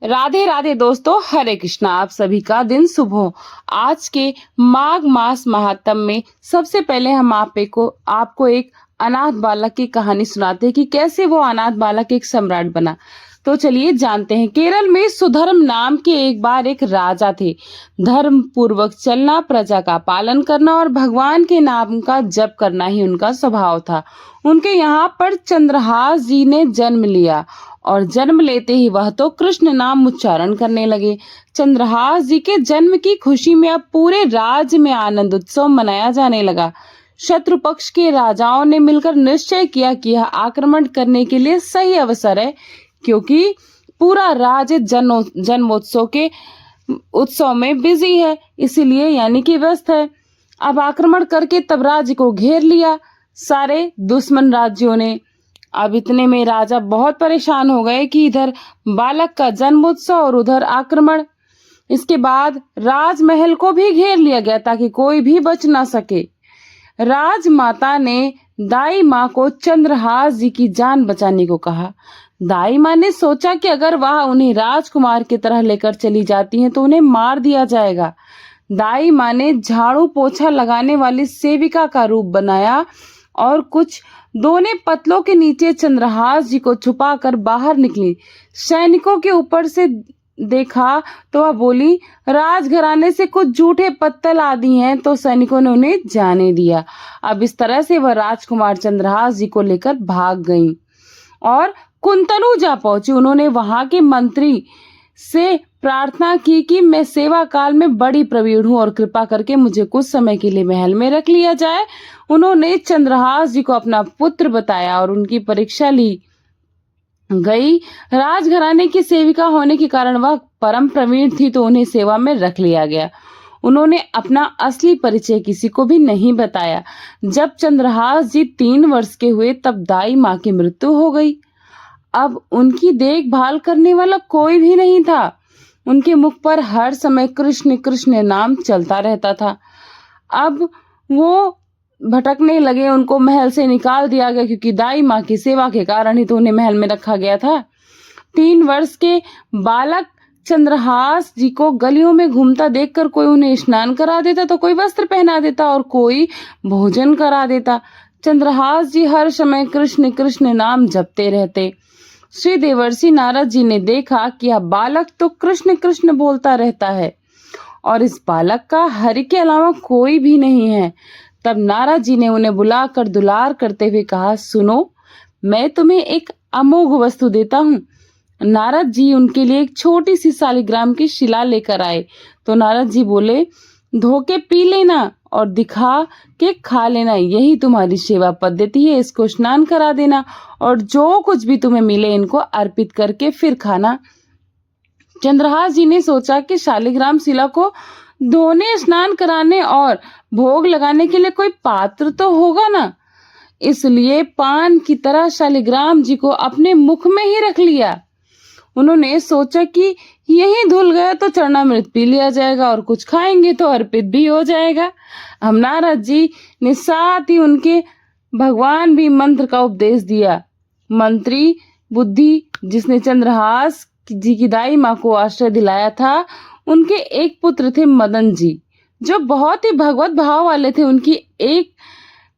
राधे राधे दोस्तों, हरे कृष्णा। आप सभी का दिन शुभ हो। आज के माघ मास महात्म में सबसे पहले हम आपको एक अनाथ बालक की कहानी सुनाते हैं कि कैसे वो अनाथ बालक एक सम्राट बना। तो चलिए जानते हैं। केरल में सुधर्म नाम के एक राजा थे। धर्म पूर्वक चलना, प्रजा का पालन करना और भगवान के नाम का जप करना ही उनका स्वभाव था। उनके यहाँ पर चंद्रहास जी ने जन्म लिया और जन्म लेते ही वह तो कृष्ण नाम उच्चारण करने लगे। चंद्रहास जी के जन्म की खुशी में अब पूरे राज्य में आनंद उत्सव मनाया जाने लगा। शत्रु पक्ष के राजाओं ने मिलकर निश्चय किया कि यह आक्रमण करने के लिए सही अवसर है, क्योंकि पूरा राज्य जन्मोत्सव के उत्सव में बिजी है, इसीलिए यानी कि व्यस्त है। अब आक्रमण करके तब राज्य को घेर लिया सारे दुश्मन राज्यों ने। अब इतने में राजा बहुत परेशान हो गए कि इधर बालक का जन्मोत्सव और उधर आक्रमण। इसके बाद राजमहल को भी घेर लिया गया ताकि कोई भी बच ना सके। राजमाता ने दाई माँ को चंद्रहास जी की जान बचाने को कहा। दाई माँ ने सोचा कि अगर वह उन्हें राजकुमार की तरह लेकर चली जाती हैं तो उन्हें मार दिया जाएगा। दाई माँ ने झाड़ू पोछा लगाने वाली सेविका का रूप बनाया और कुछ दोने पतलों के नीचे चंद्रहास जी को छुपाकर बाहर निकली। सैनिकों के ऊपर से देखा तो वह बोली, राजघराने से कुछ जूठे पत्तल आदि हैं, तो सैनिकों ने उन्हें जाने दिया। अब इस तरह से वह राजकुमार चंद्रहास जी को लेकर भाग गईं और कुंतलू जा पहुंची। उन्होंने वहां के मंत्री से प्रार्थना की कि मैं सेवा काल में बड़ी प्रवीण हूँ और कृपा करके मुझे कुछ समय के लिए महल में रख लिया जाए। उन्होंने चंद्रहास जी को अपना पुत्र बताया और उनकी परीक्षा ली गई। राजघराने की सेविका होने के कारण वह परम प्रवीण थी, तो उन्हें सेवा में रख लिया गया। उन्होंने अपना असली परिचय किसी को भी नहीं बताया। जब चंद्रहास जी 3 वर्ष के हुए तब दाई माँ की मृत्यु हो गई। अब उनकी देखभाल करने वाला कोई भी नहीं था। उनके मुख पर हर समय कृष्ण कृष्ण नाम चलता रहता था। अब वो भटकने लगे, उनको महल से निकाल दिया गया, क्योंकि दाई माँ की सेवा के कारण ही तो उन्हें महल में रखा गया था। 3 वर्ष के बालक चंद्रहास जी को गलियों में घूमता देखकर कोई उन्हें स्नान करा देता, तो कोई वस्त्र पहना देता और कोई भोजन करा देता। चंद्रहास जी हर समय कृष्ण कृष्ण नाम जपते रहते। श्री देवर्षि नारद जी ने देखा कि यह बालक तो कृष्ण कृष्ण बोलता रहता है और इस बालक का हरि के अलावा कोई भी नहीं है। तब नारद जी ने उन्हें बुलाकर दुलार करते हुए कहा, सुनो, मैं तुम्हें एक अमोघ वस्तु देता हूँ। नारद जी उनके लिए एक छोटी सी शालिग्राम की शिला लेकर आए। तो नारद जी बोले, धोके पी लेना और दिखा के खा लेना, यही तुम्हारी सेवा पद्धति है। इसको स्नान करा देना और जो कुछ भी तुम्हें मिले इनको अर्पित करके फिर खाना। चंद्रहास जी ने सोचा कि शालिग्राम शिला को धोने, स्नान कराने और भोग लगाने के लिए कोई पात्र तो होगा ना, इसलिए पान की तरह शालिग्राम जी को अपने मुख में ही रख लिया। उन्होंने सोचा कि यही धुल गया तो चरणामृत पी लिया जाएगा और कुछ खाएंगे तो अर्पित भी हो जाएगा। हम नारद जी ने साथ ही उनके भगवान भी मंत्र का उपदेश दिया। मंत्री बुद्धि, जिसने चंद्रहास जी की दाई माँ को आश्रय दिलाया था, उनके एक पुत्र थे मदन जी, जो बहुत ही भगवत भाव वाले थे। उनकी एक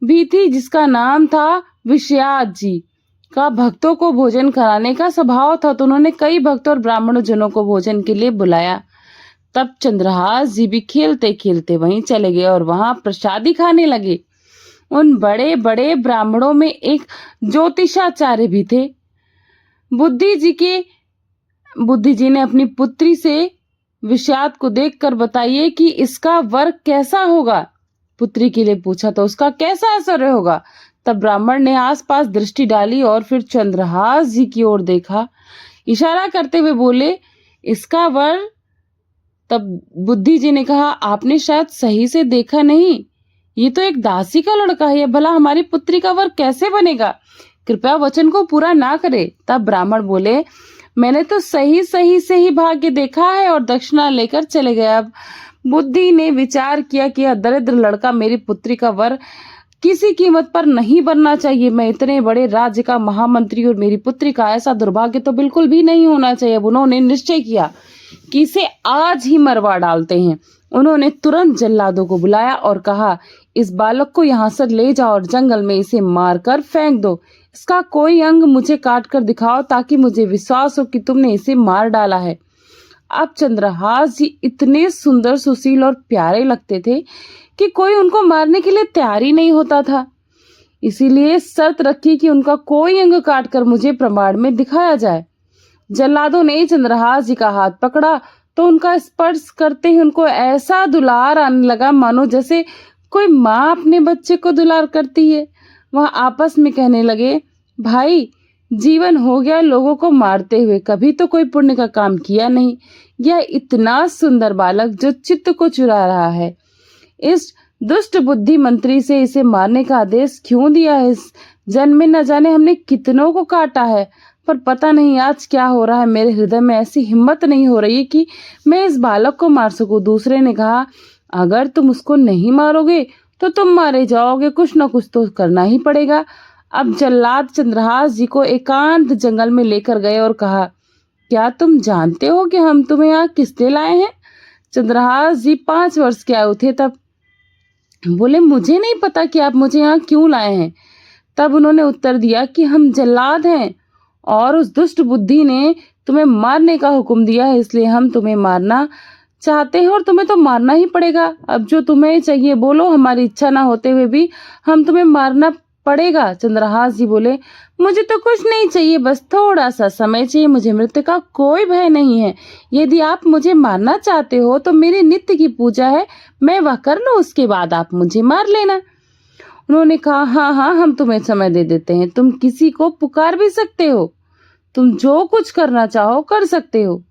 भी थी जिसका नाम था विषयाद जी। का भक्तों को भोजन कराने का स्वभाव था, तो उन्होंने कई भक्तों और ब्राह्मण जनों को भोजन के लिए बुलाया। तब चंद्रहास जी भी खेलते खेलते वहीं चले गए और वहां प्रसादी खाने लगे। उन बड़े बड़े ब्राह्मणों में एक ज्योतिषाचार्य भी थे। बुद्धि जी ने अपनी पुत्री से विषाद को देखकर बताइए कि इसका वर कैसा होगा। पुत्री के लिए पूछा तो उसका कैसा असर होगा। तब ब्राह्मण ने आसपास दृष्टि डाली और फिर चंद्रहास जी की ओर देखा, इशारा करते हुए बोले, इसका वर। तब बुद्धि जी ने कहा, आपने शायद सही से देखा नहीं, ये तो एक दासी का लड़का है, भला हमारी पुत्री का वर कैसे बनेगा? कृपया वचन को पूरा ना करे। तब ब्राह्मण बोले, मैंने तो सही से ही भाग्य देखा है और दक्षिणा लेकर चले गए। अब बुद्धि ने विचार किया कि यह दरिद्र लड़का मेरी पुत्री का वर किसी कीमत पर नहीं बनना चाहिए। मैं इतने बड़े राज्य का महामंत्री और मेरी पुत्री का ऐसा दुर्भाग्य तो बिल्कुल भी नहीं होना चाहिए। अब उन्होंने निश्चय किया कि इसे आज ही मरवा डालते हैं। उन्होंने तुरंत जल्लादों को बुलाया और कहा, इस बालक को यहाँ से ले जाओ और जंगल में इसे मारकर फेंक दो। इसका कोई अंग मुझे काट कर दिखाओ ताकि मुझे विश्वास हो कि तुमने इसे मार डाला है। अब चंद्रहास जी इतने सुंदर, सुशील और प्यारे लगते थे कि कोई उनको मारने के लिए तैयार ही नहीं होता था। इसीलिए शर्त रखी कि उनका कोई अंग काटकर मुझे प्रमाण में दिखाया जाए। जल्लादों ने चंद्रहास जी का हाथ पकड़ा तो उनका स्पर्श करते ही उनको ऐसा दुलार आने लगा मानो जैसे कोई माँ अपने बच्चे को दुलार करती है। वह आपस में कहने लगे, भाई, जीवन हो गया लोगों को मारते हुए, कभी तो कोई पुण्य का काम किया नहीं। यह इतना सुंदर बालक जो चित्त को चुरा रहा है, इस दुष्ट बुद्धि मंत्री से इसे मारने का आदेश क्यों दिया है? इस जन्म में न जाने हमने कितनों को काटा है, पर पता नहीं आज क्या हो रहा है। मेरे हृदय में ऐसी हिम्मत नहीं हो रही कि मैं इस बालक को मार सकूं। दूसरे ने कहा, अगर तुम उसको नहीं मारोगे तो तुम मारे जाओगे, कुछ न कुछ तो करना ही पड़ेगा। अब जल्लाद चंद्रहास जी को एकांत जंगल में लेकर गए और कहा, क्या तुम जानते हो कि हम तुम्हें यहाँ किस लिए लाए हैं? चंद्रहास जी 5 वर्ष के आयु थे तब बोले, मुझे नहीं पता कि आप मुझे यहाँ क्यों लाए हैं। तब उन्होंने उत्तर दिया कि हम जल्लाद हैं और उस दुष्ट बुद्धि ने तुम्हें मारने का हुक्म दिया है, इसलिए हम तुम्हें मारना चाहते हैं और तुम्हें तो मारना ही पड़ेगा। अब जो तुम्हें चाहिए बोलो, हमारी इच्छा ना होते हुए भी हम तुम्हें मारना पड़ेगा। चंद्रहास जी बोले, मुझे तो कुछ नहीं चाहिए, बस थोड़ा सा समय चाहिए। मुझे मृत्यु का कोई भय नहीं है। यदि आप मुझे मारना चाहते हो तो मेरी नित्य की पूजा है, मैं वह कर लूं, उसके बाद आप मुझे मार लेना। उन्होंने कहा, हाँ हाँ, हम तुम्हें समय दे देते हैं। तुम किसी को पुकार भी सकते हो, तुम जो कुछ करना चाहो कर सकते हो।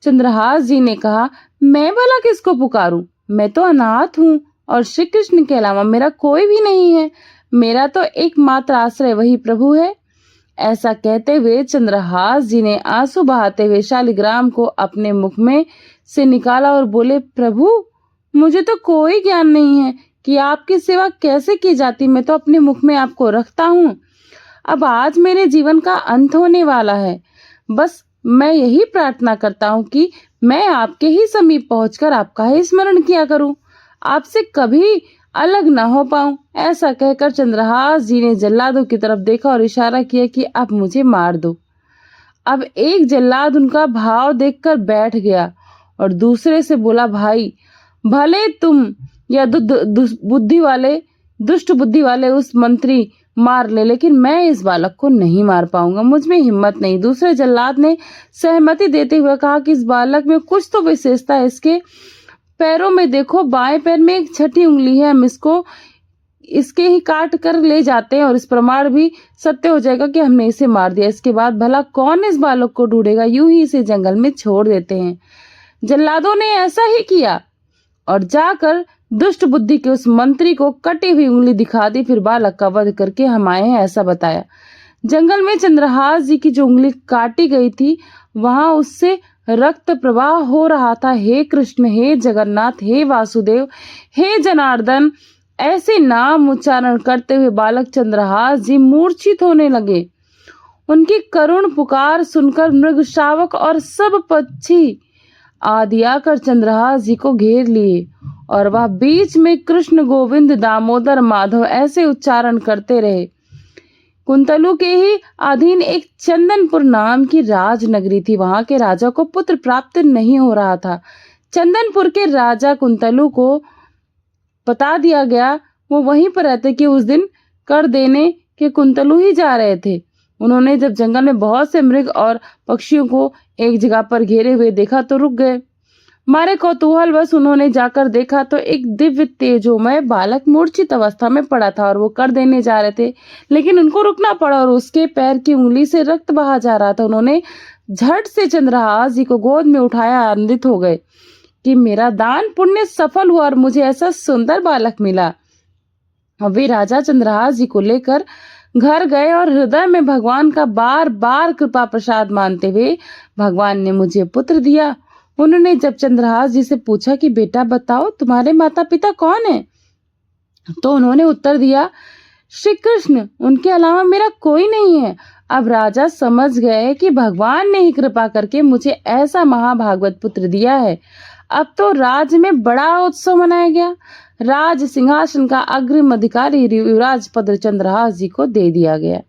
चंद्रहास जी ने कहा, मैं भला किसको पुकारूं? मैं तो अनाथ हूँ और श्री कृष्ण के अलावा मेरा कोई भी नहीं है। मेरा तो एकमात्र आश्रय वही प्रभु है। ऐसा कहते हुए चंद्रहास जी ने आंसू बहाते हुए शालिग्राम को अपने मुख में से निकाला और बोले, प्रभु, मुझे तो कोई ज्ञान नहीं है कि आपकी सेवा कैसे की जाती। मैं तो अपने मुख में आपको रखता हूँ। अब आज मेरे जीवन का अंत होने वाला है। बस मैं यही प्रार्थना करता हूँ कि मैं आपके ही समीप पहुंचकर आपका ही स्मरण किया करूं, आपसे कभी अलग ना हो पाऊं। ऐसा कहकर चंद्रहास जी ने जल्लादों की तरफ देखा और इशारा किया कि अब मुझे मार दो। अब एक जल्लाद उनका भाव देखकर बैठ गया और दूसरे से बोला, भाई, भले तुम या दुष्ट बुद्धि वाले उस मंत्री मार ले, लेकिन मैं इस बालक को नहीं मार पाऊंगा, मुझ में हिम्मत नहीं। दूसरे जल्लाद ने सहमति देते हुए कहा कि इस बालक में कुछ तो विशेषता है। इसके पैरों में देखो, बाएं पैर में एक छठी उंगली है। हम इसको इसके ही काट कर ले जाते हैं और इस प्रमाण भी सत्य हो जाएगा कि हमने इसे मार दिया। इसके बाद भला कौन इस बालक को ढूंढेगा? यूं ही इसे जंगल में छोड़ देते हैं। जल्लादों ने ऐसा ही किया और जाकर दुष्ट बुद्धि के उस मंत्री को कटी हुई उंगली दिखा दी। फिर बालक का वध करके हम आए हैं, ऐसा बताया। जंगल में चंद्रहास जी की जो उंगली काटी गई थी, वहां उससे रक्त प्रवाह हो रहा था। हे कृष्ण, हे जगन्नाथ, हे वासुदेव, हे जनार्दन, ऐसे नाम उच्चारण करते हुए बालक चंद्रहास जी मूर्छित होने लगे। उनकी करुण पुकार सुनकर मृग शावक और सब पक्षी आदि आकर चंद्रहास जी को घेर लिए और वह बीच में कृष्ण, गोविंद, दामोदर, माधव ऐसे उच्चारण करते रहे। कुंतलू के ही अधीन एक चंदनपुर नाम की राजनगरी थी। वहां के राजा को पुत्र प्राप्त नहीं हो रहा था। चंदनपुर के राजा कुंतलू को बता दिया गया, वो वहीं पर रहते कि उस दिन कर देने के कुंतलू ही जा रहे थे। उन्होंने जब जंगल में बहुत से मृग और पक्षियों को एक जगह पर घेरे हुए देखा तो रुक गए। मारे कौतूहल बस उन्होंने जाकर देखा तो एक दिव्य तेजोमय बालक मूर्छित अवस्था में पड़ा था और वो कर देने जा रहे थे, लेकिन उनको रुकना पड़ा और उसके पैर की उंगली से रक्त बहा जा रहा था। उन्होंने झट से चंद्रहास जी को गोद में उठाया, आनंदित हो गए कि मेरा दान पुण्य सफल हुआ और मुझे ऐसा सुंदर बालक मिला। अब वे राजा चंद्रहास जी को लेकर घर गए और हृदय में भगवान का बार बार कृपा प्रसाद मानते हुए, भगवान ने मुझे पुत्र दिया। उन्होंने जब चंद्रहास जी से पूछा कि बेटा बताओ, तुम्हारे माता पिता कौन है? तो उन्होंने उत्तर दिया, श्री कृष्ण, उनके अलावा मेरा कोई नहीं है। अब राजा समझ गए कि भगवान ने ही कृपा करके मुझे ऐसा महाभागवत पुत्र दिया है। अब तो राज्य में बड़ा उत्सव मनाया गया। राज सिंहासन का अग्रिम अधिकारी युवराज पद चंद्रहास जी को दे दिया गया।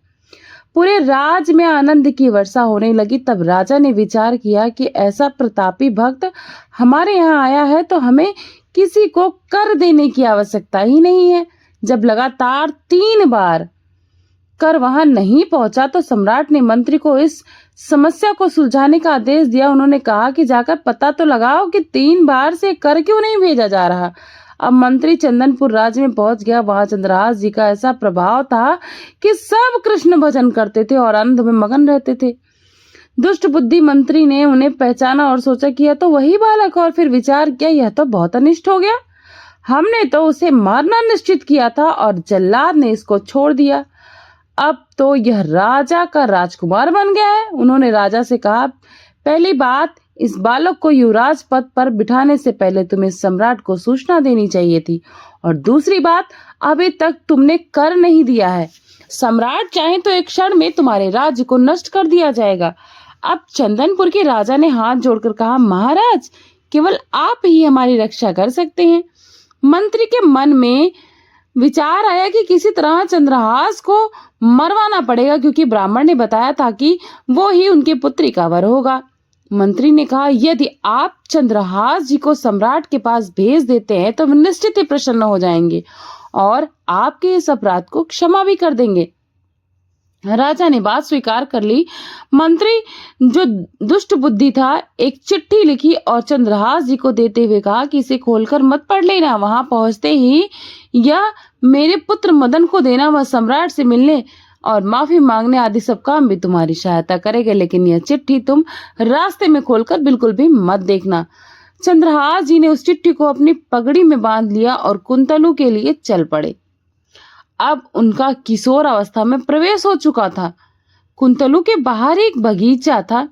पूरे राज्य में आनंद की वर्षा होने लगी। तब राजा ने विचार किया कि ऐसा प्रतापी भक्त हमारे यहाँ आया है तो हमें किसी को कर देने की आवश्यकता ही नहीं है। जब लगातार 3 बार कर वहां नहीं पहुंचा तो सम्राट ने मंत्री को इस समस्या को सुलझाने का आदेश दिया। उन्होंने कहा कि जाकर पता तो लगाओ कि 3 बार से कर क्यों नहीं भेजा जा रहा। अब मंत्री चंदनपुर राज्य में पहुंच गया। वहां चंद्रहास जी का ऐसा प्रभाव था कि सब कृष्ण भजन करते थे और आनंद में मगन रहते थे। दुष्ट बुद्धि मंत्री ने उन्हें पहचाना और सोचा कि यह तो वही बालक, और फिर विचार किया यह तो बहुत अनिष्ट हो गया। हमने तो उसे मारना निश्चित किया था और जल्लाद ने इसको छोड़ दिया। अब तो यह राजा का राजकुमार बन गया है। उन्होंने राजा से कहा, पहली बात, इस बालक को युवराज पद पर बिठाने से पहले तुम्हें सम्राट को सूचना देनी चाहिए थी, और दूसरी बात, अभी तक तुमने कर नहीं दिया है। सम्राट चाहे तो एक क्षण में तुम्हारे राज्य को नष्ट कर दिया जाएगा। अब चंदनपुर के राजा ने हाथ जोड़कर कहा, महाराज, केवल आप ही हमारी रक्षा कर सकते हैं। मंत्री के मन में विचार आया कि किसी तरह चंद्रहास को मरवाना पड़ेगा, क्योंकि ब्राह्मण ने बताया था कि वो ही उनके पुत्री का वर होगा। मंत्री ने कहा, यदि आप चंद्रहास जी को सम्राट के पास भेज देते हैं तो वे निश्चित ही प्रसन्न हो जाएंगे और आपके इस अपराध को क्षमा भी कर देंगे। राजा ने बात स्वीकार कर ली। मंत्री, जो दुष्ट बुद्धि था, एक चिट्ठी लिखी और चंद्रहास जी को देते हुए कहा कि इसे खोलकर मत पढ़ लेना। वहां पहुंचते ही यह मेरे पुत्र मदन को देना। वह सम्राट से मिलने और माफी मांगने आदि सब काम भी तुम्हारी सहायता करेगा, लेकिन यह चिट्ठी तुम रास्ते में खोलकर बिल्कुल भी मत देखना। चंद्रहास जी ने उस चिट्ठी को अपनी पगड़ी में बांध लिया और कुंतलू के लिए चल पड़े। अब उनका किशोर अवस्था में प्रवेश हो चुका था। कुंतलू के बाहर एक बगीचा था।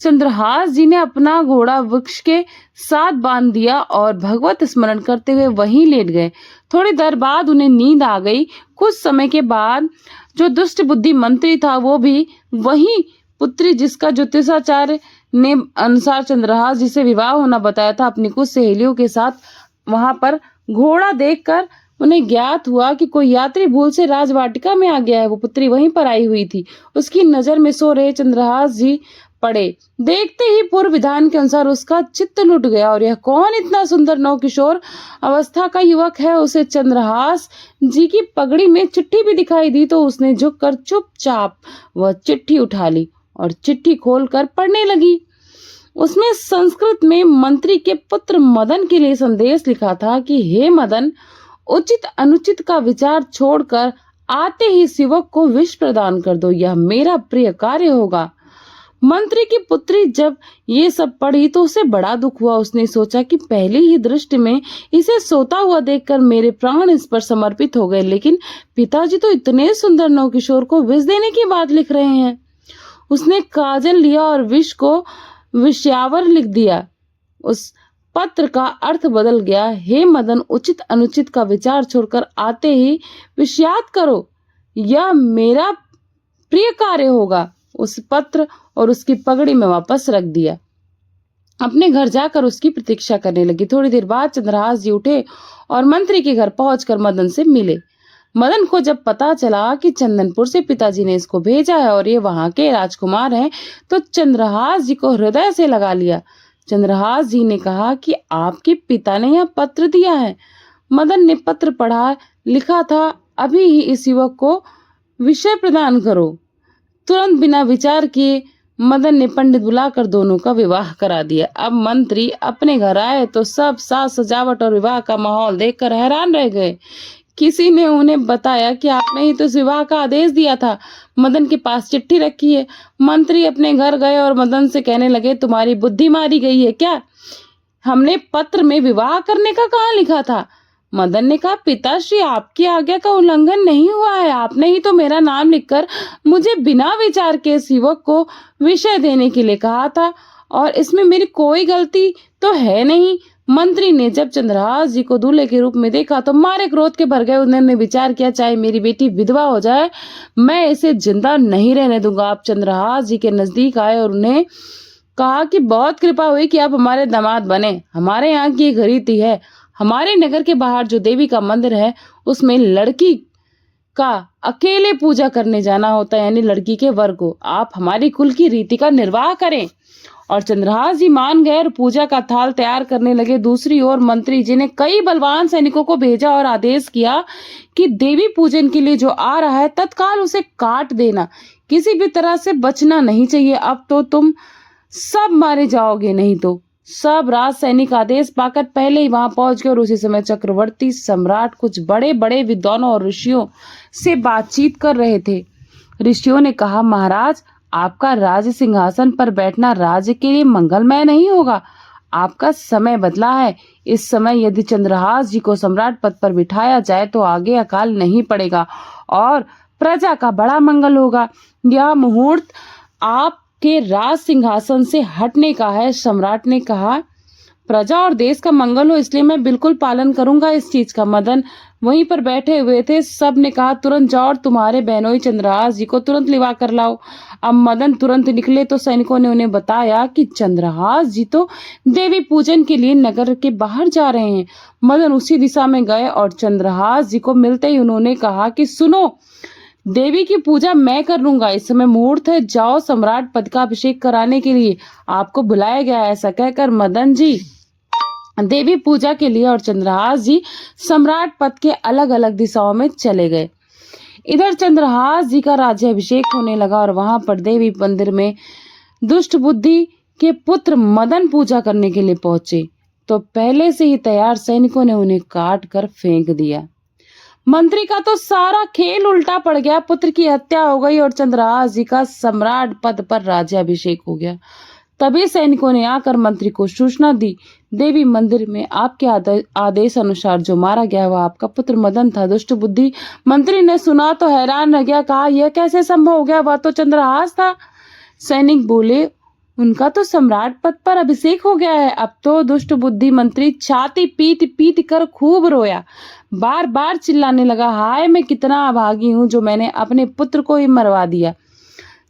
चंद्रहास जी ने अपना घोड़ा वृक्ष के साथ बांध दिया और भगवत स्मरण करते हुए वहीं लेट गए। थोड़ी देर बाद उन्हें नींद आ गई। कुछ समय के बाद जो दुष्ट बुद्धि मंत्री था वो भी वही पुत्री, जिसका ज्योतिषाचार्य ने अनुसार चंद्रहास जी से विवाह होना बताया था, अपनी कुछ सहेलियों के साथ वहां पर घोड़ा देखकर उन्हें ज्ञात हुआ कि कोई यात्री भूल से राजवाटिका में आ गया है। वो पुत्री वहीं पर आई हुई थी। उसकी नजर में सो रहे चंद्रहास जी पड़े। देखते ही पूर्व विधान के अनुसार उसका चित्त लुट गया, और यह कौन इतना सुंदर नवकिशोर अवस्था का युवक है। उसे चंद्रहास जी की पगड़ी में चिट्ठी भी दिखाई दी, तो उसने झुककर चुपचाप वह चिट्ठी उठा ली और चिट्ठी खोलकर पढ़ने लगी। उसमें संस्कृत में मंत्री के पुत्र मदन के लिए संदेश लिखा था कि हे मदन, उचित अनुचित का विचार छोड़कर आते ही युवक को विष प्रदान कर दो, यह मेरा प्रिय कार्य होगा। मंत्री की पुत्री जब ये सब पढ़ी तो उसे बड़ा दुख हुआ। उसने सोचा कि पहली ही दृष्टि में इसे सोता हुआ देखकर मेरे प्राण इस पर समर्पित हो गए, लेकिन पिताजी तो इतने सुंदर नवकिशोर को विष देने की बात लिख रहे हैं। उसने काजल लिया और विष को विषयावर लिख दिया। उस पत्र का अर्थ बदल गया, हे मदन, उचित अनुचित का विचार छोड़कर आते ही विषयात करो, यह मेरा प्रिय कार्य होगा। उस पत्र और उसकी पगड़ी में वापस रख दिया। अपने घर जाकर उसकी प्रतीक्षा करने लगी। थोड़ी देर बाद चंद्रहास जी उठे और मंत्री के घर पहुंचकर मदन से मिले। मदन को जब पता चला कि चंदनपुर से पिताजी ने इसको भेजा है और ये वहां के राजकुमार हैं, तो चंद्रहास जी को हृदय से लगा लिया। चंद्रहास जी ने कहा कि आपके पिता ने यह पत्र दिया है। मदन ने पत्र पढ़ा। लिखा था, अभी ही इस युवक को विषय प्रदान करो। तुरंत बिना विचार किए मदन ने पंडित बुलाकर दोनों का विवाह करा दिया। अब मंत्री अपने घर आए तो सब साज सजावट और विवाह का माहौल देखकर हैरान रह गए। किसी ने उन्हें बताया कि आपने ही तो इस विवाह का आदेश दिया था, मदन के पास चिट्ठी रखी है। मंत्री अपने घर गए और मदन से कहने लगे, तुम्हारी बुद्धि मारी गई है क्या? हमने पत्र में विवाह करने का कहाँ लिखा था? मदन ने कहा, पिताश्री, आपकी आज्ञा का उल्लंघन नहीं हुआ है। आपने ही तो मेरा नाम लिखकर मुझे बिना विचार के इस युवक को विषय देने के लिए कहा था, और इसमें मेरी कोई गलती तो है नहीं। मंत्री ने जब चंद्रहास जी को दूल्हे के रूप में देखा तो मारे क्रोध के भर गए। उन्होंने विचार किया, चाहे मेरी बेटी विधवा हो जाए, मैं इसे जिंदा नहीं रहने दूंगा। आप चंद्रहास जी के नजदीक आए और उन्हें कहा कि बहुत कृपा हुई कि आप हमारे दामाद बने। हमारे यहाँ की एक रीति है, हमारे नगर के बाहर जो देवी का मंदिर है उसमें लड़की का अकेले पूजा करने जाना होता है, यानी लड़की के वर को। आप हमारी कुल की रीति का निर्वाह करें। और चंद्रहास जी मान गए और पूजा का थाल तैयार करने लगे। दूसरी ओर मंत्री जी ने कई बलवान सैनिकों को भेजा और आदेश किया कि देवी पूजन के लिए जो आ रहा है तत्काल उसे काट देना, किसी भी तरह से बचना नहीं चाहिए। अब तो तुम सब मारे जाओगे, नहीं तो। सब राज सैनिक आदेश पाकर पहले ही वहां पहुंच गए और उसी समय चक्रवर्ती सम्राट कुछ बड़े बड़े विद्वानों और ऋषियों से बातचीत कर रहे थे। ऋषियों ने कहा, महाराज, आपका राज सिंहासन पर बैठना राज्य के लिए मंगलमय नहीं होगा। आपका समय बदला है। इस समय यदि चंद्रहास जी को सम्राट पद पर बिठाया जाए तो आगे अकाल नहीं पड़ेगा और प्रजा का बड़ा मंगल होगा। यह मुहूर्त आप के राज सिंहासन से हटने का है। सम्राट ने कहा, प्रजा और देश का मंगल हो इसलिए मैं बिल्कुल पालन करूंगा इस चीज का। मदन वहीं पर बैठे हुए थे। सब ने कहा, तुरंत जाओ और तुम्हारे बहनोई चंद्रहास जी को तुरंत लिवा कर लाओ। अब मदन तुरंत निकले तो सैनिकों ने उन्हें बताया कि चंद्रहास जी तो देवी पूजन के लिए नगर के बाहर जा रहे हैं। मदन उसी दिशा में गए और चंद्रहास जी को मिलते ही उन्होंने कहा कि सुनो, देवी की पूजा मैं कर लूंगा, इस समय मुहूर्त है, जाओ सम्राट पद का अभिषेक कराने के लिए आपको बुलाया गया है। ऐसा कहकर मदन जी देवी पूजा के लिए और चंद्रहास जी सम्राट पद के अलग अलग दिशाओं में चले गए। इधर चंद्रहास जी का राज्याभिषेक होने लगा और वहां पर देवी मंदिर में दुष्ट बुद्धि के पुत्र मदन पूजा करने के लिए पहुंचे तो पहले से ही तैयार सैनिकों ने उन्हें काट कर फेंक दिया। मंत्री का तो सारा खेल उल्टा पड़ गया। पुत्र की हत्या हो गई और चंद्रहास जी का सम्राट पद पर राज्याभिषेक हो गया। तभी सैनिकों ने आकर मंत्री को सूचना दी, देवी मंदिर में आपके आदेश अनुसार जो मारा गया वह आपका पुत्र मदन था। दुष्ट बुद्धि मंत्री ने सुना तो हैरान रह गया, कहा, यह कैसे संभव हो गया, वह तो चंद्रहास था। सैनिक बोले, उनका तो सम्राट पद पर अभिषेक हो गया है। अब तो दुष्ट बुद्धि मंत्री छाती पीट पीट कर खूब रोया, बार बार चिल्लाने लगा, हाय मैं कितना अभागी हूँ जो मैंने अपने पुत्र को ही मरवा दिया।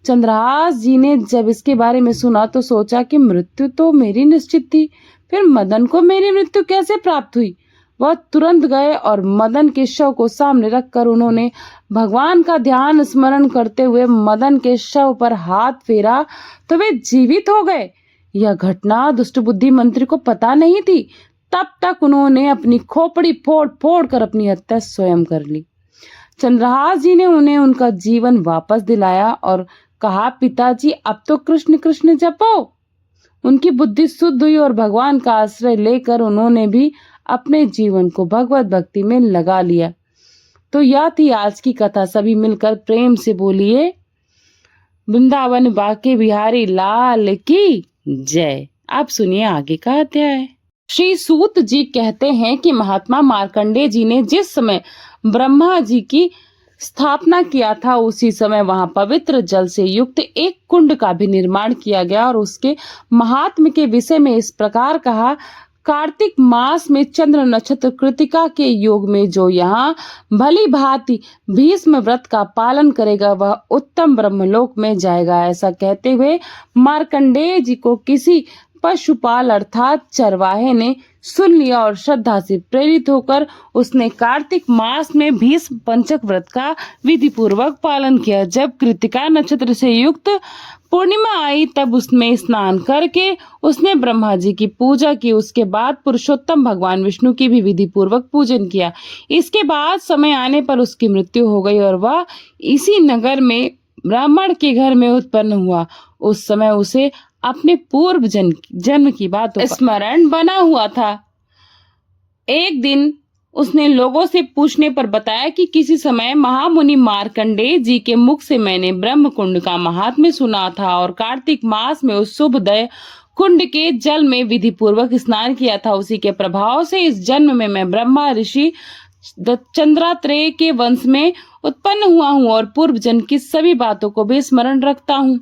चंद्रहास जी ने जब इसके बारे में सुना तो सोचा कि मृत्यु तो मेरी निश्चित थी, फिर मदन को मेरी मृत्यु कैसे प्राप्त हुई। वह तुरंत गए और मदन के शव को सामने रखकर उन्होंने भगवान का ध्यान स्मरण करते हुए मदन के शव पर हाथ फेरा तो वे जीवित हो गए। यह घटना दुष्ट बुद्धि मंत्री को पता नहीं थी। तब तक उन्होंने अपनी खोपड़ी फोड़ फोड़ कर अपनी हत्या स्वयं कर ली। चंद्रहास जी ने उन्हें उनका जीवन वापस दिलाया और कहा, पिताजी अब तो कृष्ण कृष्ण जपो। उनकी बुद्धि शुद्ध हुई और भगवान का आश्रय लेकर उन्होंने भी अपने जीवन को भगवत भक्ति में लगा लिया। तो यह थी आज की कथा। सभी मिलकर प्रेम से बोलिए, वृंदावन बाके बिहारी लाल की जय। आप सुनिए आगे का अध्याय। श्री सूत जी कहते हैं कि महात्मा मार्कंडेय जी ने जिस समय ब्रह्मा जी की स्थापना किया था उसी समय वहां पवित्र जल से युक्त एक कुंड का भी निर्माण किया गया और उसके महात्म्य के विषय में इस प्रकार कहा, कार्तिक मास में चंद्र नक्षत्र कृतिका के योग में जो यहाँ भली भांति भीष्म व्रत का पालन करेगा वह उत्तम ब्रह्मलोक में जाएगा। ऐसा कहते हुए मार्कंडेय जी को किसी पशुपाल अर्थात चरवाहे ने सुन लिया और श्रद्धा से प्रेरित होकर उसने कार्तिक मास में भीष्म पंचक व्रत का विधि पूर्वक पालन किया। जब कृतिका नक्षत्र से युक्त पूर्णिमा आई तब उसमें स्नान करके उसने ब्रह्मा जी की पूजा की। उसके बाद पुरुषोत्तम भगवान विष्णु की भी विधि पूर्वक पूजन किया। इसके बाद समय आने पर उसकी मृत्यु हो गई और वह इसी नगर में ब्राह्मण के घर में उत्पन्न हुआ। उस समय उसे अपने पूर्व जन्म की बातों का स्मरण बना हुआ था। एक दिन उसने लोगों से पूछने पर बताया कि किसी समय महामुनि मार्कंडेय जी के मुख से मैंने ब्रह्म कुंड का महात्म्य सुना था और कार्तिक मास में उस शुभोदय कुंड के जल में विधि पूर्वक स्नान किया था। उसी के प्रभाव से इस जन्म में मैं ब्रह्मा ऋषि चंद्रात्रेय के वंश में उत्पन्न हुआ हूँ और पूर्व जन्म की सभी बातों को भी स्मरण रखता हूँ।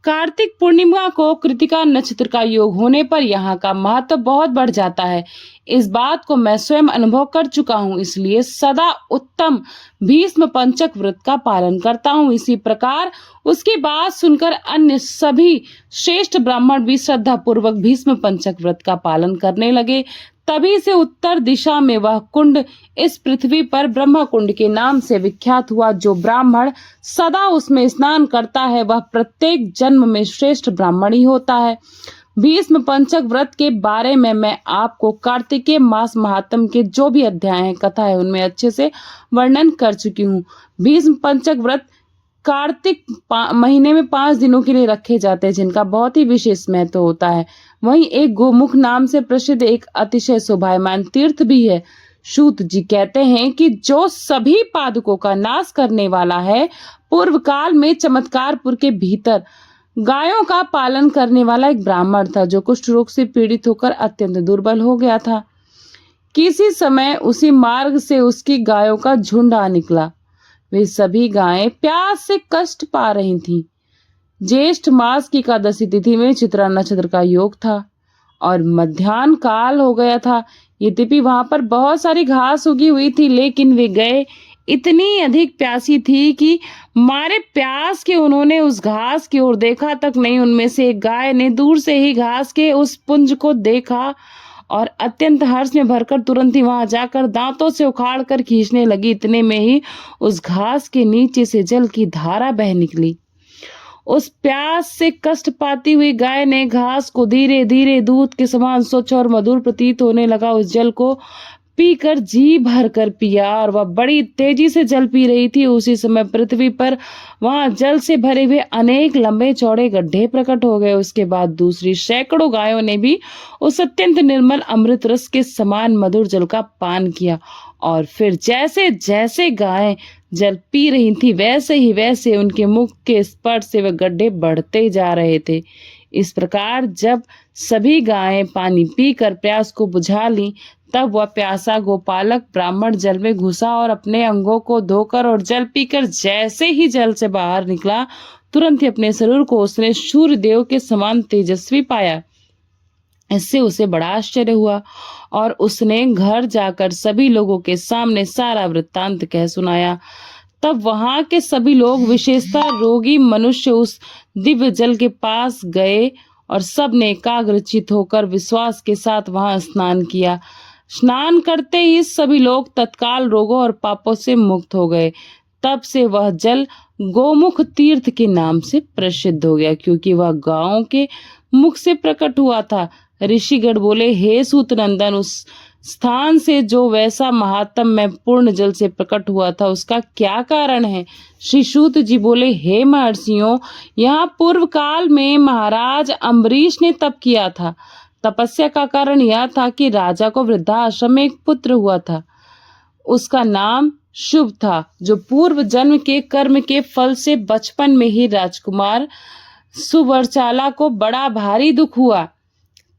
कार्तिक पूर्णिमा को कृतिका नक्षत्र का योग होने पर यहाँ का महत्व बहुत बढ़ जाता है। इस बात को मैं स्वयं अनुभव कर चुका हूँ, इसलिए सदा उत्तम भीष्म पंचक व्रत का पालन करता हूँ। इसी प्रकार उसकी बात सुनकर अन्य सभी श्रेष्ठ ब्राह्मण भी श्रद्धा पूर्वक भीष्म पंचक व्रत का पालन करने लगे। तभी से उत्तर दिशा में वह कुंड इस पृथ्वी पर ब्रह्म कुंड के नाम से विख्यात हुआ। जो ब्राह्मण सदा उसमें स्नान करता है वह प्रत्येक जन्म में श्रेष्ठ ब्राह्मण ही होता है। भीष्म पंचक व्रत के बारे में मैं आपको कार्तिकेय मास महात्म के जो भी अध्याय हैं, कथा है, उनमें अच्छे से वर्णन कर चुकी हूँ। भीष्म पंचक व्रत कार्तिक महीने में 5 दिनों के लिए रखे जाते हैं, जिनका बहुत ही विशेष महत्व होता है। वहीं एक गोमुख नाम से प्रसिद्ध एक अतिशय शोभायमान तीर्थ भी है। सूत जी कहते हैं कि जो सभी पादकों का नाश करने वाला है, पूर्व काल में चमत्कारपुर के भीतर गायों का पालन करने वाला एक ब्राह्मण था, जो कुष्ठ रोग से पीड़ित होकर अत्यंत दुर्बल हो गया था। किसी समय उसी मार्ग से उसकी गायों का झुंड आ निकला। वे सभी गायें प्यास से कष्ट पा रही थीं। ज्येष्ठ मास की एकादशी तिथि में चित्रा नक्षत्र का योग था और मध्याह्न काल हो गया था। यद्यपि वहां पर बहुत सारी घास उगी हुई थी, लेकिन वे गए इतनी अधिक प्यासी थी कि मारे प्यास के उन्होंने उस घास की ओर देखा तक नहीं। उनमें से एक गाय ने दूर से ही घास के उस पुंज को देखा और अत्यंत हर्ष में भरकर तुरंत ही वहां जाकर दांतों से उखाड़ कर खींचने लगी। इतने में ही उस घास के नीचे से जल की धारा बह निकली। उस प्यास से कष्ट पाती हुई गाय ने घास को धीरे धीरे दूध के समान स्वच्छ और मधुर प्रतीत होने लगा उस जल को पीकर जी भर कर पिया और वह बड़ी तेजी से जल पी रही थी। उसी समय पृथ्वी पर वहां जल से भरे हुए अनेक लंबे चौड़े गड्ढे प्रकट हो गए। उसके बाद दूसरी सैकड़ों गायों ने भी उस अत्यंत निर्मल अमृत रस के समान मधुर जल का पान किया और फिर जैसे जैसे गायें जल पी रही थी वैसे उनके मुख के स्पर्श से वे गड्ढे बढ़ते जा रहे थे। इस प्रकार जब सभी गायें पानी पीकर प्यास को बुझा ली, तब वह प्यासा गोपालक ब्राह्मण जल में घुसा और अपने अंगों को धोकर और जल पीकर जैसे ही जल से बाहर निकला, तुरंत ही अपने शरीर को उसने सूर्य देव के समान तेजस्वी पाया। इससे उसे बड़ा आश्चर्य हुआ और उसने घर जाकर सभी लोगों के सामने सारा वृत्तांत कह सुनाया। तब वहां के सभी लोग, विशेषतः रोगी मनुष्य, उस दिव्य जल के पास गए और सब ने एकाग्रचित होकर विश्वास के साथ वहां स्नान किया। स्नान करते ही सभी लोग तत्काल रोगों और पापों से मुक्त हो गए। तब से वह जल गोमुख तीर्थ के नाम से प्रसिद्ध हो गया, क्योंकि वह गायों के मुख से प्रकट हुआ था। ऋषिगण बोले, हे सूत नंदन, उस स्थान से जो वैसा महात्म में पूर्ण जल से प्रकट हुआ था, उसका क्या कारण है? श्री सूत जी बोले, हे महर्षियों, यहाँ पूर्व काल में महाराज अम्बरीश ने तप किया था। तपस्या का कारण यह था कि राजा को वृद्धाश्रम में एक पुत्र हुआ था। उसका नाम शुभ था, जो पूर्व जन्म के कर्म के फल से बचपन में ही राजकुमार सुवर्चाला को बड़ा भारी दुख हुआ।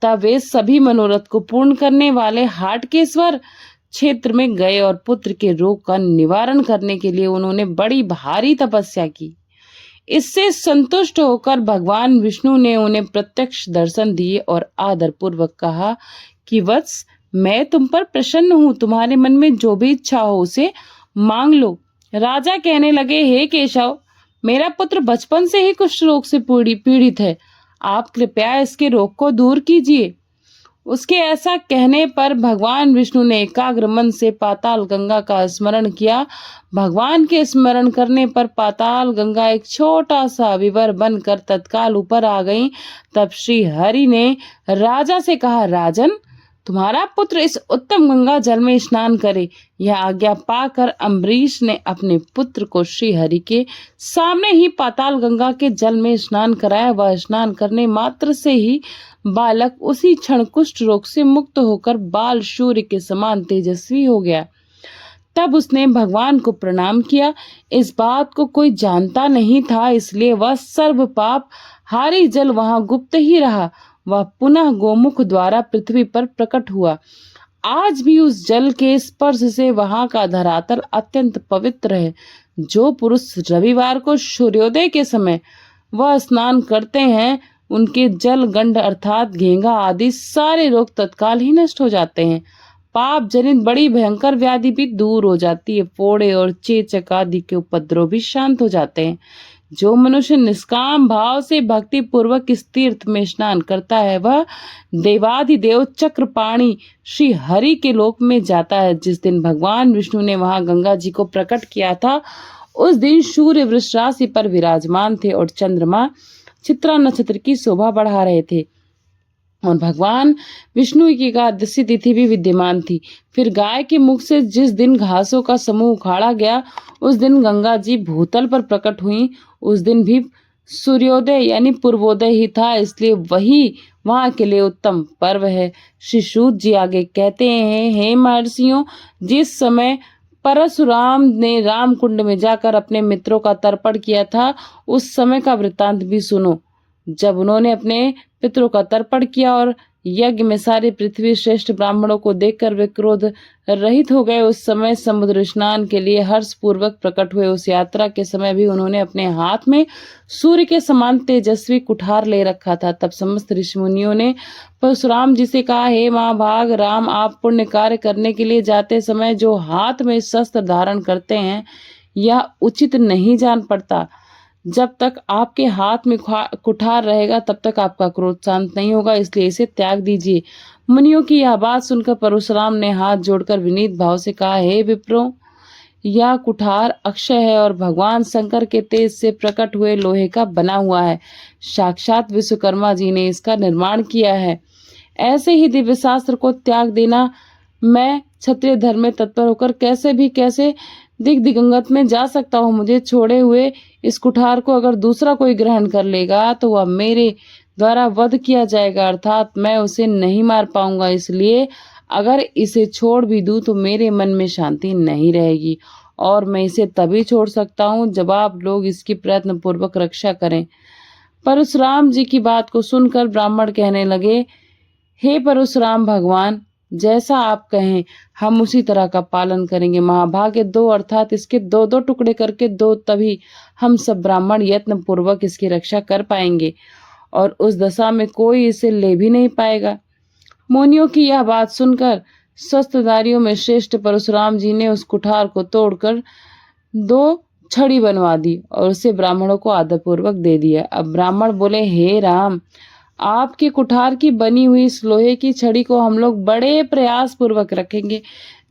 तब वे सभी मनोरथ को पूर्ण करने वाले हाटकेश्वर क्षेत्र में गए और पुत्र के रोग का निवारण करने के लिए उन्होंने बड़ी भारी तपस्या की। इससे संतुष्ट होकर भगवान विष्णु ने उन्हें प्रत्यक्ष दर्शन दिए और आदर पूर्वक कहा कि वत्स, मैं तुम पर प्रसन्न हूँ, तुम्हारे मन में जो भी इच्छा हो उसे मांग लो। राजा कहने लगे, हे केशव, मेरा पुत्र बचपन से ही कुष्ठ रोग से पीड़ित है, आप कृपया इसके रोग को दूर कीजिए। उसके ऐसा कहने पर भगवान विष्णु ने एकाग्र मन से पाताल गंगा का स्मरण किया। भगवान के स्मरण करने पर पाताल गंगा एक छोटा सा विवर बनकर तत्काल ऊपर आ गई। तब श्री हरि ने राजा से कहा, राजन, तुम्हारा पुत्र इस उत्तम गंगा जल में स्नान करे। यह आज्ञा पाकर अम्बरीश ने अपने पुत्र को श्री हरि के सामने ही पाताल गंगा के जल में स्नान कराया। वह स्नान करने मात्र से ही बालक उसी क्षण कुष्ठ रोग से मुक्त होकर बाल सूर्य के समान तेजस्वी हो गया। तब उसने भगवान को प्रणाम किया। इस बात को कोई जानता नहीं था, इसलिए वह सर्व पाप हारी जल वहां गुप्त ही रहा। वह पुनः गोमुख द्वारा पृथ्वी पर प्रकट हुआ। आज भी उस जल के स्पर्श से वहां का धरातल अत्यंत पवित्र है। जो पुरुष रविवार को सूर्योदय के समय वह स्नान करते हैं उनके जल गंध अर्थात घेंघा आदि सारे रोग तत्काल ही नष्ट हो जाते हैं। पाप जनित बड़ी भयंकर व्याधि भी दूर हो जाती है। फोड़े और चेचक आदि के उपद्रव भी शांत हो जाते हैं। जो मनुष्य निष्काम भाव से भक्ति पूर्वक इस तीर्थ में स्नान करता है वह देवाधिदेव चक्रपाणी श्री हरि के लोक में जाता है। जिस दिन भगवान विष्णु ने वहां गंगा जी को प्रकट किया था उस दिन सूर्य वृष राशि पर विराजमान थे और चंद्रमा चित्रा नक्षत्र की शोभा बढ़ा रहे थे और भगवान विष्णु की एकादशी तिथि भी विद्यमान थी। फिर गाय के मुख से जिस दिन घासों का समूह उखाड़ा गया उस दिन गंगा जी भूतल पर प्रकट हुई। उस दिन भी सूर्योदय यानी पूर्वोदय ही था, इसलिए वही वहां के लिए उत्तम पर्व है। श्री सूत जी आगे कहते हैं, हे महर्षियों, जिस समय परशुराम ने राम कुंड में जाकर अपने मित्रों का तर्पण किया था उस समय का वृत्तांत भी सुनो। जब उन्होंने अपने पितरों का तर्पण किया और यज्ञ में सारी पृथ्वी श्रेष्ठ ब्राह्मणों को देखकर वे क्रोध रहित हो गए, उस समय समुद्र स्नान के लिए हर्ष पूर्वक प्रकट हुए। उस यात्रा के समय भी उन्होंने अपने हाथ में सूर्य के समान तेजस्वी कुठार ले रखा था। तब समस्त ऋषि मुनियों ने परशुराम जी से कहा, हे महाभाग राम, आप पुण्य कार्य करने के लिए जाते समय जो हाथ में शस्त्र धारण करते हैं यह उचित नहीं जान पड़ता। जब तक आपके हाथ में कुठार रहेगा तब तक आपका क्रोध शांत नहीं होगा, इसलिए इसे त्याग दीजिए। मुनियों की यह बात सुनकर परशुराम ने हाथ जोड़कर विनीत भाव से कहा, हे विप्रो, यह कुठार अक्षय है और भगवान शंकर के तेज से प्रकट हुए लोहे का बना हुआ है। साक्षात विश्वकर्मा जी ने इसका निर्माण किया है। ऐसे ही दिव्य शास्त्र को त्याग देना मैं क्षत्रिय धर्म में तत्पर होकर कैसे दिगंगत में जा सकता हूँ। मुझे छोड़े हुए इस कुठार को अगर दूसरा कोई ग्रहण कर लेगा तो वह मेरे द्वारा वध किया जाएगा, अर्थात मैं उसे नहीं मार पाऊंगा। इसलिए अगर इसे छोड़ भी दूं तो मेरे मन में शांति नहीं रहेगी और मैं इसे तभी छोड़ सकता हूँ जब आप लोग इसकी प्रयत्न पूर्वक रक्षा करें। परशुराम जी की बात को सुनकर ब्राह्मण कहने लगे, हे परशुराम भगवान, जैसा आप कहें हम उसी तरह का पालन करेंगे। महाभागे दो अर्थात इसके दो दो टुकड़े करके दो, तभी हम सब ब्राह्मण यत्न पूर्वक इसकी रक्षा कर पाएंगे और उस दशा में कोई इसे ले भी नहीं पाएगा। मुनियों की यह बात सुनकर शस्त्रधारियों में श्रेष्ठ परशुराम जी ने उस कुठार को तोड़कर दो छड़ी बनवा दी और उसे ब्राह्मणों को आदरपूर्वक दे दिया। अब ब्राह्मण बोले, हे राम, आपके कुठार की बनी हुई इस लोहे की छड़ी को हम लोग बड़े प्रयास पूर्वक रखेंगे।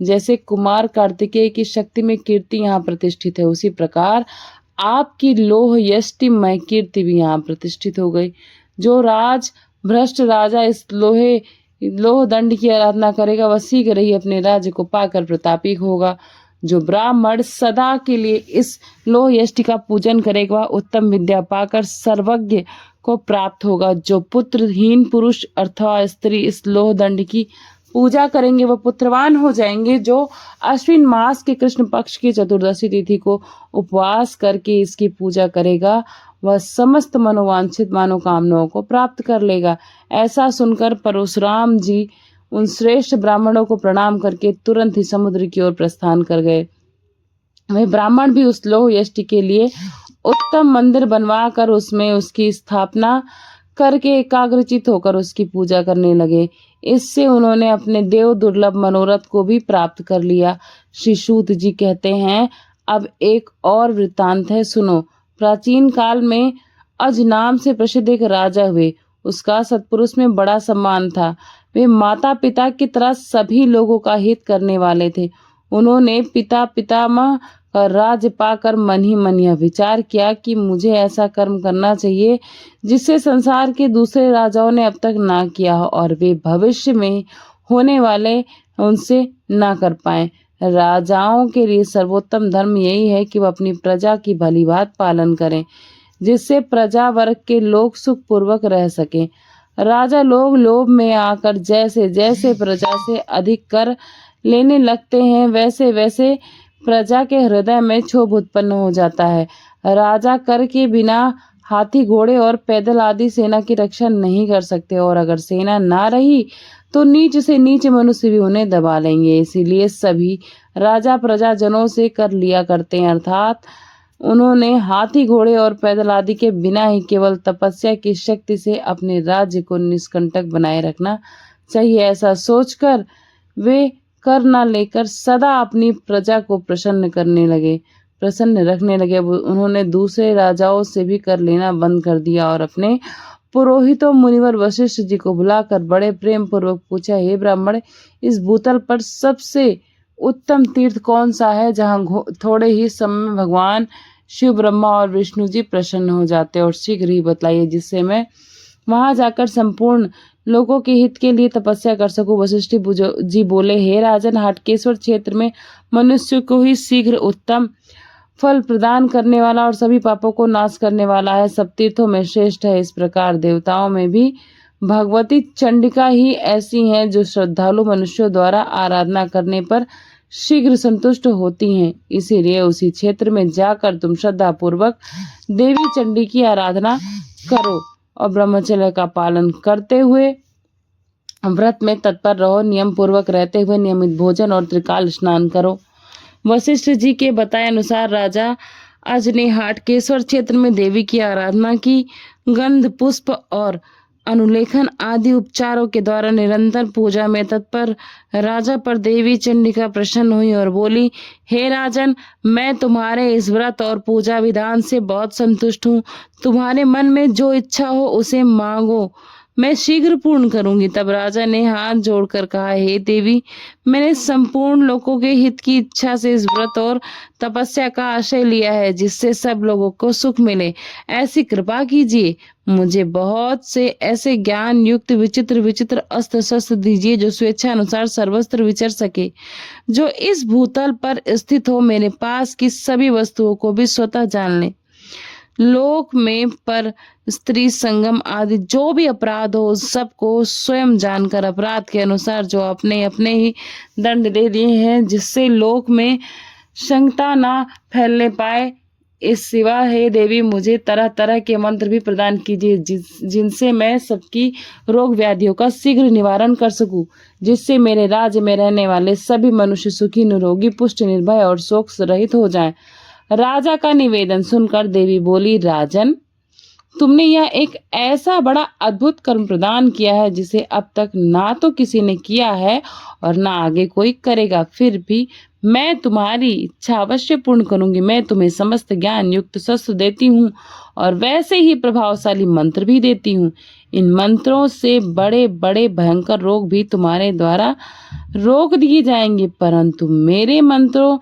जैसे कुमार कार्तिकेय की शक्ति में कीर्ति यहाँ प्रतिष्ठित है, उसी प्रकार आपकी लोह यष्टिमय कीर्ति भी यहाँ प्रतिष्ठित हो गई। जो भ्रष्ट राजा इस लोह दंड की आराधना करेगा वह शीघ्र ही अपने राज्य को पाकर प्रतापी होगा। जो ब्राह्मण सदा के लिए इस लोह यष्टि का पूजन करेगा वह उत्तम विद्या पाकर सर्वज्ञ को प्राप्त होगा। जो पुत्रहीन पुरुष अथवा स्त्री इस लोह दंड की पूजा करेंगे वह पुत्रवान हो जाएंगे। जो अश्विन मास के कृष्ण पक्ष की चतुर्दशी तिथि को उपवास करके इसकी पूजा करेगा वह समस्त मनोवांछित मनोकामनाओं को प्राप्त कर लेगा। ऐसा सुनकर परशुराम जी उन श्रेष्ठ ब्राह्मणों को प्रणाम करके तुरंत ही समुद्र की ओर प्रस्थान कर गए। वे ब्राह्मण भी उस लोह यष्टि के लिए उत्तम मंदिर बनवा कर उसमें उसकी स्थापना करके एकाग्रचित होकर उसकी पूजा करने लगे। इससे उन्होंने अपने देव दुर्लभ मनोरथ को भी प्राप्त कर लिया। श्री सूत जी कहते हैं, अब एक और वृत्तांत है, सुनो। प्राचीन काल में अज नाम से प्रसिद्ध एक राजा हुए। उसका सत्पुरुष में बड़ा सम्मान था। वे माता पिता की तरह सभी लोगों का हित करने वाले थे। उन्होंने पितामह का राज्य पाकर मन ही मन यह विचार किया कि मुझे ऐसा कर्म करना चाहिए जिससे संसार के दूसरे राजाओं ने अब तक ना किया हो और वे भविष्य में होने वाले उनसे ना कर पाए। राजाओं के लिए सर्वोत्तम धर्म यही है कि वह अपनी प्रजा की भली बात पालन करें, जिससे प्रजा वर्ग के लोग सुख पूर्वक रह सकें। राजा लोग लोभ में आकर जैसे जैसे प्रजा से अधिक कर लेने लगते हैं वैसे वैसे प्रजा के हृदय में क्षोभ उत्पन्न हो जाता है। राजा कर के बिना हाथी घोड़े और पैदल आदि सेना की रक्षा नहीं कर सकते और अगर सेना ना रही तो नीच से नीच मनुष्य भी उन्हें दबा लेंगे। इसीलिए सभी राजा प्रजाजनों से कर लिया करते हैं, अर्थात उन्होंने हाथी घोड़े और पैदल आदि के बिना ही केवल तपस्या की शक्ति से अपने राज्य को निष्कंटक बनाए रखना चाहिए, ऐसा सोचकर वे कर न लेकर सदा अपनी प्रजा को प्रसन्न रखने लगे। उन्होंने दूसरे राजाओं से भी कर लेना बंद कर दिया और अपने पुरोहितों मुनिवर वशिष्ठ जी को बुलाकर बड़े प्रेम पूर्वक पूछा, हे ब्राह्मण, इस भूतल पर सबसे उत्तम तीर्थ कौन सा है जहाँ थोड़े ही समय में भगवान शिव, ब्रह्मा और विष्णु जी प्रसन्न हो जाते, और शीघ्र ही बतलाइए जिससे मैं वहां जाकर संपूर्ण लोगों के हित के लिए तपस्या कर सकूं। वशिष्ठ जी बोले, हे राजन, हाटकेश्वर क्षेत्र में मनुष्य को ही शीघ्र उत्तम फल प्रदान करने वाला और सभी पापों को नाश करने वाला है, सब तीर्थों में श्रेष्ठ है। इस प्रकार देवताओं में भी भगवती चंडिका ही ऐसी हैं जो श्रद्धालु मनुष्यों द्वारा आराधना करने पर शीघ्र संतुष्ट होती हैं। इसीलिए उसी क्षेत्र में जाकर तुम श्रद्धा पूर्वक देवी चंडी की आराधना करो और ब्रह्मचर्य का पालन करते हुए व्रत में तत्पर रहो। नियम पूर्वक रहते हुए नियमित भोजन और त्रिकाल स्नान करो। वशिष्ठ जी के बताए अनुसार राजा अज ने हाटकेश्वर क्षेत्र में देवी की आराधना की। गंध, पुष्प और अनुलेखन आदि उपचारों के द्वारा निरंतर पूजा में तत्पर राजा पर देवी चंडिका प्रसन्न हुई और बोली, हे राजन, मैं तुम्हारे इस व्रत और पूजा विधान से बहुत संतुष्ट हूँ। तुम्हारे मन में जो इच्छा हो उसे मांगो, मैं शीघ्र पूर्ण करूंगी। तब राजा ने हाथ जोड़कर कहा, हे देवी, मैंने संपूर्ण लोगों के हित की इच्छा से इस व्रत और तपस्या का आशय लिया है जिससे सब लोगों को सुख मिले। ऐसी कृपा कीजिए, मुझे बहुत से ऐसे ज्ञान युक्त विचित्र विचित्र अस्त्र शस्त्र दीजिए जो स्वेच्छा अनुसार सर्वत्र विचर सके, जो इस भूतल पर स्थित हो, मेरे पास की सभी वस्तुओं को भी स्वतः जान ले। लोक में पर स्त्री संगम आदि जो भी अपराध हो सबको स्वयं जानकर अपराध के अनुसार जो अपने अपने ही दंड दे दिए हैं, जिससे लोक में शंका ना फैलने पाए। इस सिवा हे देवी, मुझे तरह तरह के मंत्र भी प्रदान कीजिए जिनसे मैं सबकी रोग व्याधियों का शीघ्र निवारण कर सकूं, जिससे मेरे राज्य में रहने वाले सभी मनुष्य सुखी, निरोगी, पुष्ट, निर्भय और शोक रहित हो जाएं। राजा का निवेदन सुनकर देवी बोली, राजन, तुमने यह एक ऐसा बड़ा अद्भुत कर्म प्रदान किया है जिसे अब तक ना तो किसी ने किया है और ना आगे कोई करेगा। फिर भी मैं तुम्हारी इच्छा अवश्य पूर्ण करूंगी। मैं तुम्हें समस्त ज्ञान युक्त शस्त्र देती हूँ और वैसे ही प्रभावशाली मंत्र भी देती हूँ। इन मंत्रों से बड़े बड़े भयंकर रोग भी तुम्हारे द्वारा रोक दिए जाएंगे, परंतु मेरे मंत्रों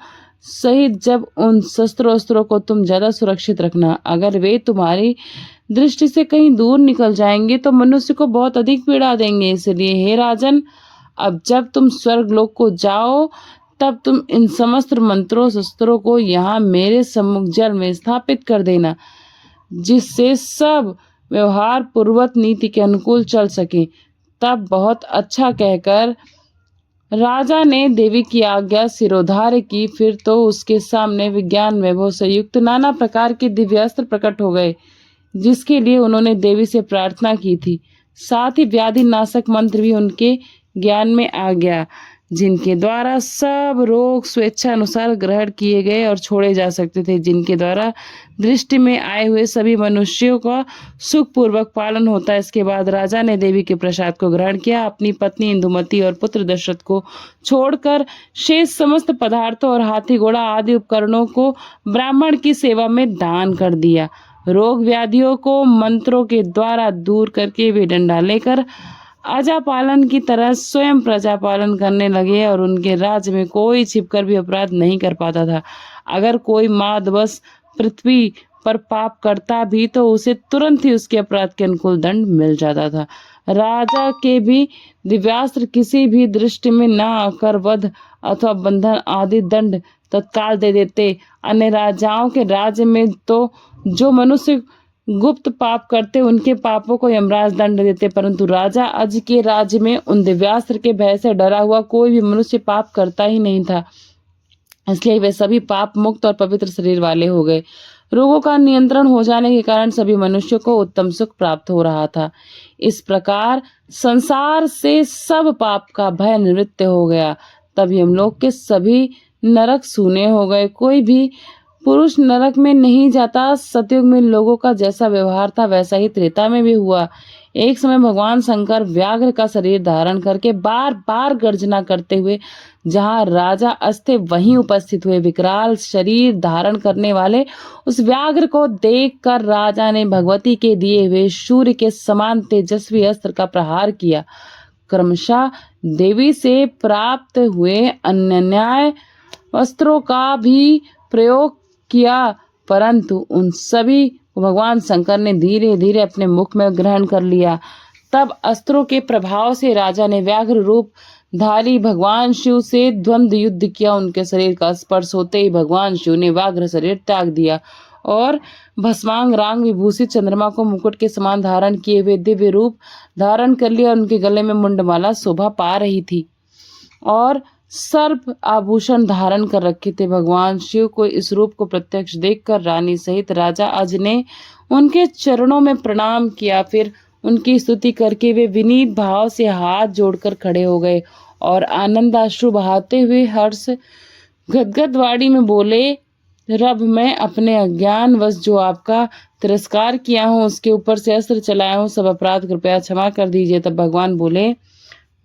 सहित जब उन शस्त्रों को तुम ज्यादा सुरक्षित रखना। अगर वे तुम्हारी दृष्टि से कहीं दूर निकल जाएंगे तो मनुष्य को बहुत अधिक पीड़ा देंगे। इसलिए हे राजन, अब जब तुम स्वर्ग लोक को जाओ तब तुम इन समस्त मंत्रों शस्त्रों को यहाँ मेरे सम्मुख जल में स्थापित कर देना, जिससे सब व्यवहार पूर्वक नीति के अनुकूल चल सके। तब बहुत अच्छा कहकर राजा ने देवी की आज्ञा सिरोधार्य की। फिर तो उसके सामने विज्ञान वैभव से युक्त नाना प्रकार के दिव्यास्त्र प्रकट हो गए, जिसके लिए उन्होंने देवी से प्रार्थना की थी। साथ ही व्याधि नाशक मंत्र भी उनके ज्ञान में आ गया, जिनके द्वारा सब रोग स्वेच्छा अनुसार ग्रहण किए गए और छोड़े जा सकते थे, जिनके द्वारा दृष्टि में आए हुए सभी मनुष्यों का सुख पूर्वक पालन होता है। इसके बाद राजा ने देवी के प्रसाद को ग्रहण किया, अपनी पत्नी इंदुमती और पुत्र दशरथ को छोड़कर शेष समस्त पदार्थों और हाथी घोड़ा आदि उपकरणों को ब्राह्मण की सेवा में दान कर दिया। रोग व्याधियों को मंत्रों के द्वारा दूर करके वे डंडा लेकर आजा पालन की तरह स्वयं प्रजा पालन करने लगे और उनके राज्य में कोई छिपकर भी अपराध नहीं कर पाता था। अगर कोई मादवश पृथ्वी पर पाप करता भी तो उसे तुरंत ही उसके अपराध के अनुकूल दंड मिल जाता था। राजा के भी दिव्यास्त्र किसी भी दृष्टि में न आकर वध अथवा बंधन आदि दंड तत्काल दे देते। अन्य राजाओं के राज्य में तो जो मनुष्य गुप्त पाप करते उनके पापों को यमराज दंड देते, परंतु राजा अज के राज्य में उन दिव्यास्त्र के भय से डरा हुआ कोई भी मनुष्य पाप करता ही नहीं था। इसलिए वे सभी पाप मुक्त और पवित्र शरीर वाले हो गए। रोगों का नियंत्रण हो जाने के कारण सभी मनुष्यों को उत्तम सुख प्राप्त हो रहा था। इस प्रकार संसार से सब पाप का भय निवृत्त हो गया। तब यमलोक के सभी नरक सूने हो गए। कोई भी पुरुष नरक में नहीं जाता। सतयुग में लोगों का जैसा व्यवहार था वैसा ही त्रेता में भी हुआ। एक समय भगवान शंकर व्याघ्र का शरीर धारण करके बार बार गर्जना करते हुए जहाँ राजा अस्थे वहीं उपस्थित हुए। विकराल शरीर धारण करने वाले उस व्याघ्र को देखकर राजा ने भगवती के दिए हुए सूर्य के समान तेजस्वी अस्त्र का प्रहार किया। क्रमशः देवी से प्राप्त हुए अन्य अस्त्रों का भी प्रयोग किया, परंतु उन सभी को भगवान शंकर ने धीरे धीरे अपने मुख में ग्रहण कर लिया। तब अस्त्रों के प्रभाव से राजा ने व्याघ्र रूप धारी भगवान शिव से द्वंद्व युद्ध किया। उनके शरीर का स्पर्श होते ही भगवान शिव ने व्याघ्र शरीर त्याग दिया और भस्मांग रांग विभूषित चंद्रमा को मुकुट के समान धारण किए हुए दिव्य रूप धारण कर लिया। उनके गले में मुंडमाला शोभा पा रही थी और सर्प आभूषण धारण कर रखे थे। भगवान शिव को इस रूप को प्रत्यक्ष देखकर रानी सहित राजा अज ने उनके चरणों में प्रणाम किया। फिर उनकी स्तुति करके वे विनीत भाव से हाथ जोड़कर खड़े हो गए और आनंदाश्रु बहाते हुए हर्ष गदगद वाणी में बोले, रब मैं अपने अज्ञान वश जो आपका तिरस्कार किया हूँ, उसके ऊपर से अस्त्र चलाया हूँ, सब अपराध कृपया क्षमा कर दीजिए। तब भगवान बोले,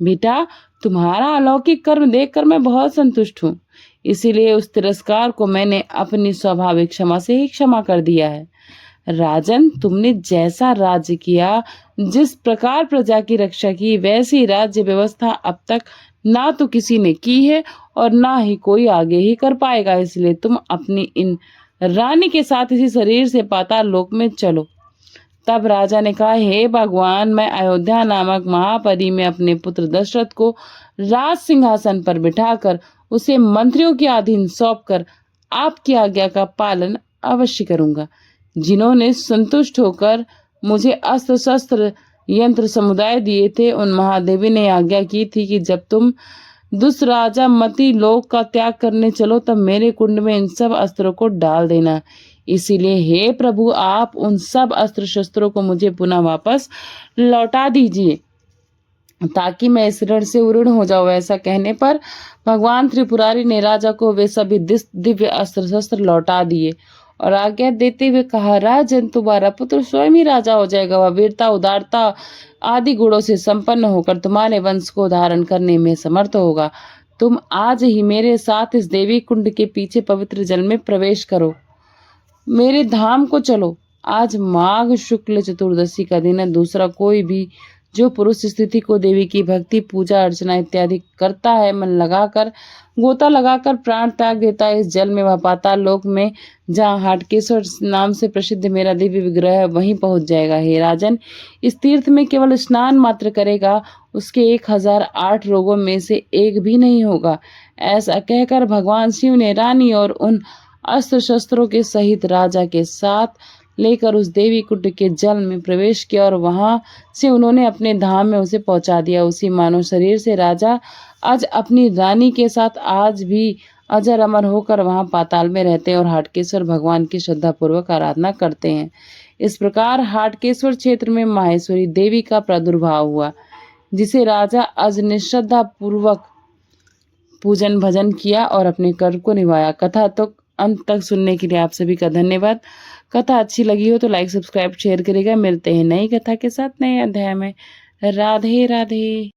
बेटा तुम्हारा अलौकिक कर्म देखकर मैं बहुत संतुष्ट हूँ, इसीलिए उस तिरस्कार को मैंने अपनी स्वाभाविक क्षमा से ही क्षमा कर दिया है। राजन, तुमने जैसा राज्य किया, जिस प्रकार प्रजा की रक्षा की, वैसी राज्य व्यवस्था अब तक ना तो किसी ने की है और ना ही कोई आगे ही कर पाएगा। इसलिए तुम अपनी इन रानी के साथ इसी शरीर से पाताल लोक में चलो। तब राजा ने कहा, हे भगवान, मैं अयोध्या नामक महापरी में अपने पुत्र दशरथ को राज सिंहासन पर बिठाकर उसे मंत्रियों के अधीन सौंपकर आपकी आज्ञा का पालन अवश्य करूंगा। जिन्होंने संतुष्ट होकर मुझे अस्त्र शस्त्र यंत्र समुदाय दिए थे, उन महादेवी ने आज्ञा की थी कि जब तुम दुष्राजा मति लोक का त्याग करने चलो तब मेरे कुंड में इन सब अस्त्रों को डाल देना। इसीलिए हे प्रभु, आप उन सब अस्त्र शस्त्रों को मुझे पुनः वापस लौटा दीजिए ताकि मैं इस ऋण से उऋण हो जाऊं। ऐसा कहने पर भगवान त्रिपुरारी ने राजा को वे सभी दिव्य अस्त्र शस्त्र लौटा दिए और आज्ञा देते हुए कहा, राजन, तुम्हारा पुत्र स्वयं ही राजा हो जाएगा। वह वीरता, उदारता आदि गुणों से संपन्न होकर तुम्हारे वंश को धारण करने में समर्थ होगा। तुम आज ही मेरे साथ इस देवी कुंड के पीछे पवित्र जल में प्रवेश करो, मेरे धाम को चलो। आज माघ शुक्ल चतुर्दशी का दिन है। दूसरा कोई भी जो पुरुष स्थिति को देवी की भक्ति, पूजा अर्चना इत्यादि करता है, मन लगाकर, गोता लगाकर प्राण त्याग देता है, इस जल में वह पाताल लोक में जहाँ हाटकेश्वर नाम से प्रसिद्ध मेरा दिव्य विग्रह है वहीं पहुंच जाएगा। हे राजन, इस तीर्थ में केवल स्नान मात्र करेगा, उसके 1008 रोगों में से एक भी नहीं होगा। ऐसा कहकर भगवान शिव ने रानी और उन अस्त्र शस्त्रों के सहित राजा के साथ लेकर उस देवी कुंड के जल में प्रवेश किया और वहां से उन्होंने अपने धाम में उसे पहुंचा दिया। उसी मानव शरीर से राजा आज अपनी रानी के साथ आज भी अजर अमर होकर वहां पाताल में रहते हैं और हाटकेश्वर भगवान की श्रद्धा पूर्वक आराधना करते हैं। इस प्रकार हाटकेश्वर क्षेत्र में माहेश्वरी देवी का प्रादुर्भाव हुआ, जिसे राजा अज ने श्रद्धा पूर्वक पूजन भजन किया और अपने कर्म को निभाया। कथा तो अंत तक सुनने के लिए आप सभी का धन्यवाद। कथा अच्छी लगी हो तो लाइक, सब्सक्राइब, शेयर करेगा। मिलते हैं नई कथा के साथ नए अध्याय में। राधे राधे।